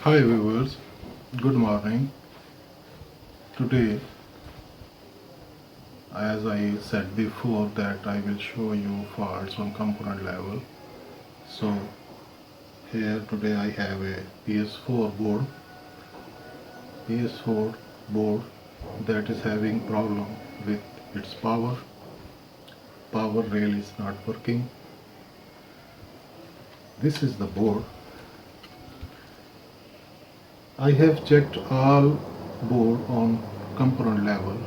Hi viewers, good morning. Today, as I said before, that I will show you faults on component level. So here today I have a Ps4 board, Ps4 board that is having problem with its power rail is not working. This is the board. I have checked all board on component level,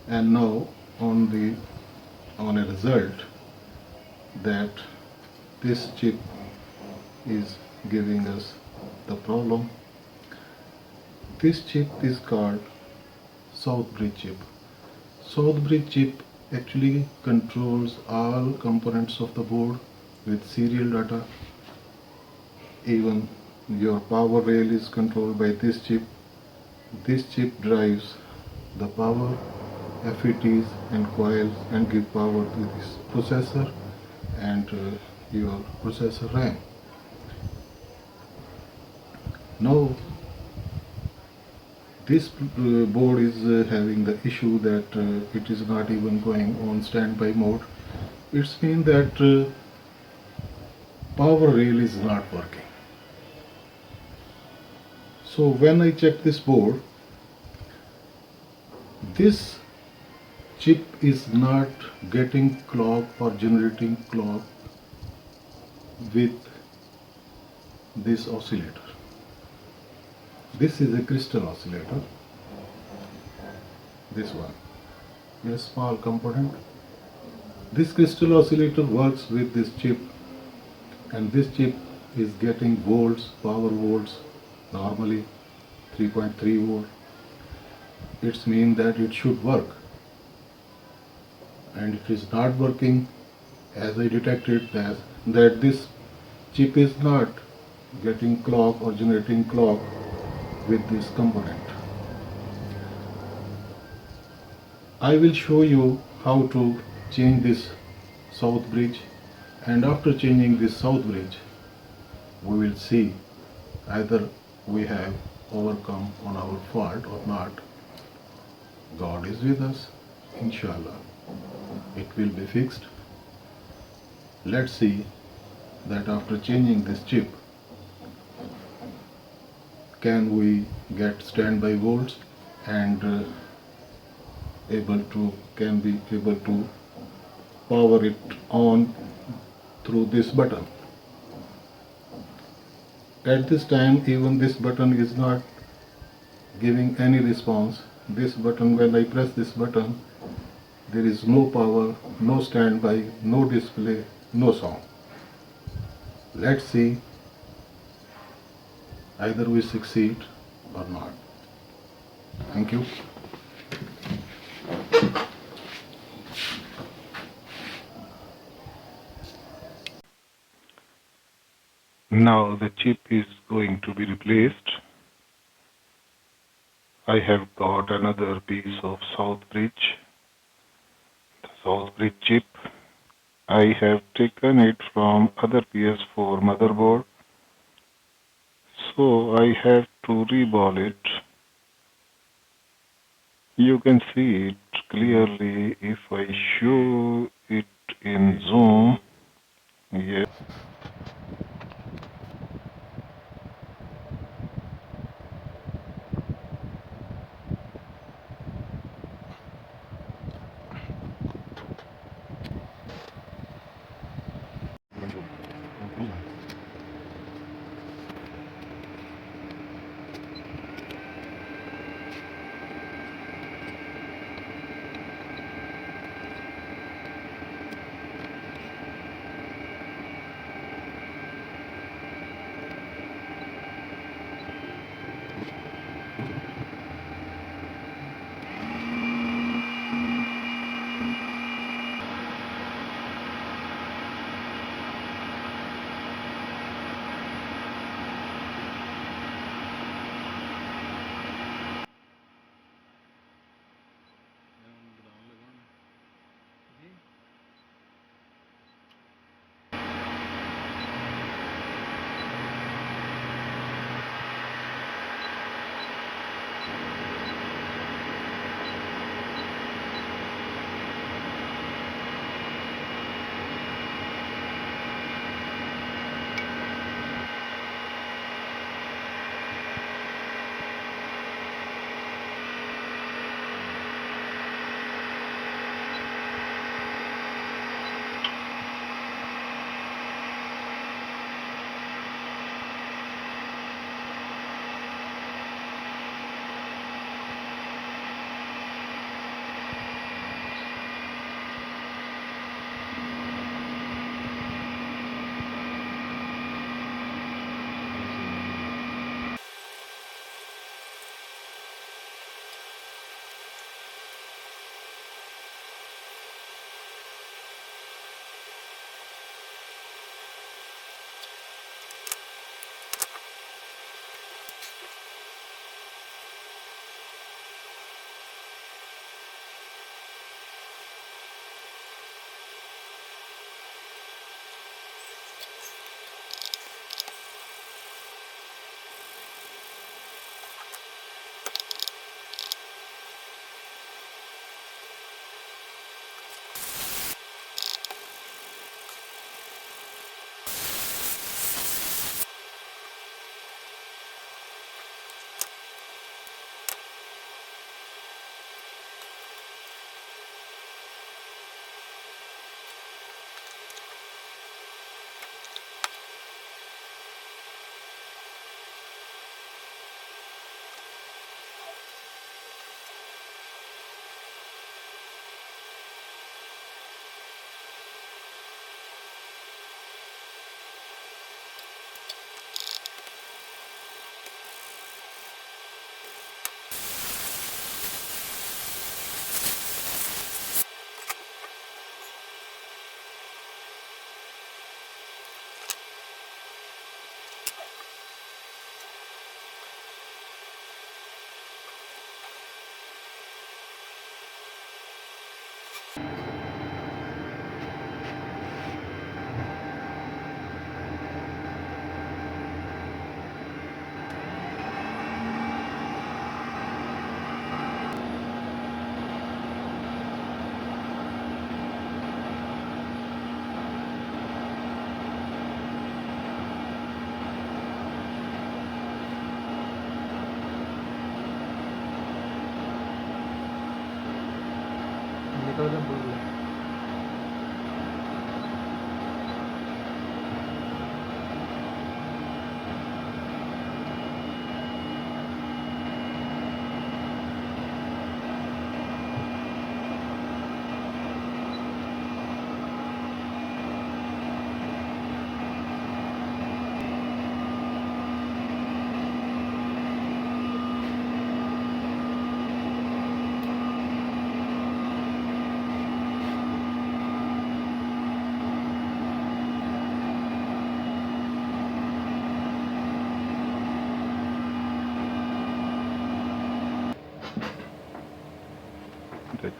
and now on a result that this chip is giving us the problem. This chip is called Southbridge chip. Southbridge chip actually controls all components of the board with serial data. Even your power rail is controlled by this chip. This chip drives the power, FETs and coils and give power to this processor and your processor RAM. Now this board is having the issue that it is not even going on standby mode. It's mean that power rail is not working. So when I check this board, this chip is not getting clock or generating clock with this oscillator. This is a crystal oscillator, this one, a small component. This crystal oscillator works with this chip, and this chip is getting volts, power volts, normally 3.3 volt. It's mean that it should work, and it is not working. As I detected that this chip is not getting clock or generating clock with this component. I will show you how to change this south bridge, and after changing this south bridge we will see either we have overcome on our fault or not. God is with us, inshallah. It will be fixed. Let's see that after changing this chip, can we get standby volts and can be able to power it on through this button. At this time, even this button is not giving any response. This button, when I press this button, there is no power, no standby, no display, no sound. Let's see either we succeed or not. Thank you. Now the chip is going to be replaced. I have got another piece of south bridge, the south bridge chip. I have taken it from other PS4 motherboard, so I have to reball it. You can see it clearly if I show it in zoom. Yes.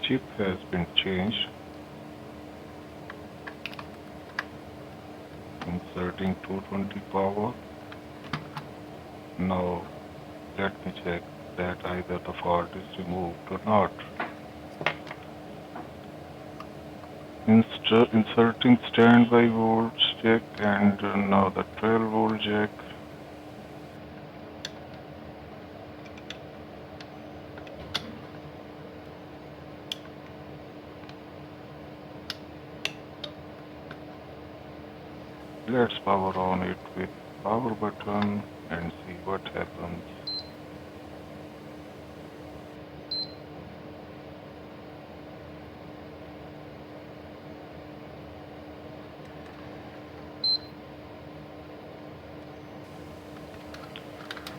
chip has been changed. Inserting 220 power. Now let me check that either the fault is removed or not. Inserting standby volts jack and now the 12-volt jack. Let's power on it with power button and see what happens.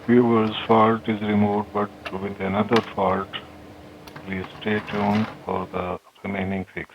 Viewers, fault is removed, but with another fault. Please stay tuned for the remaining fix.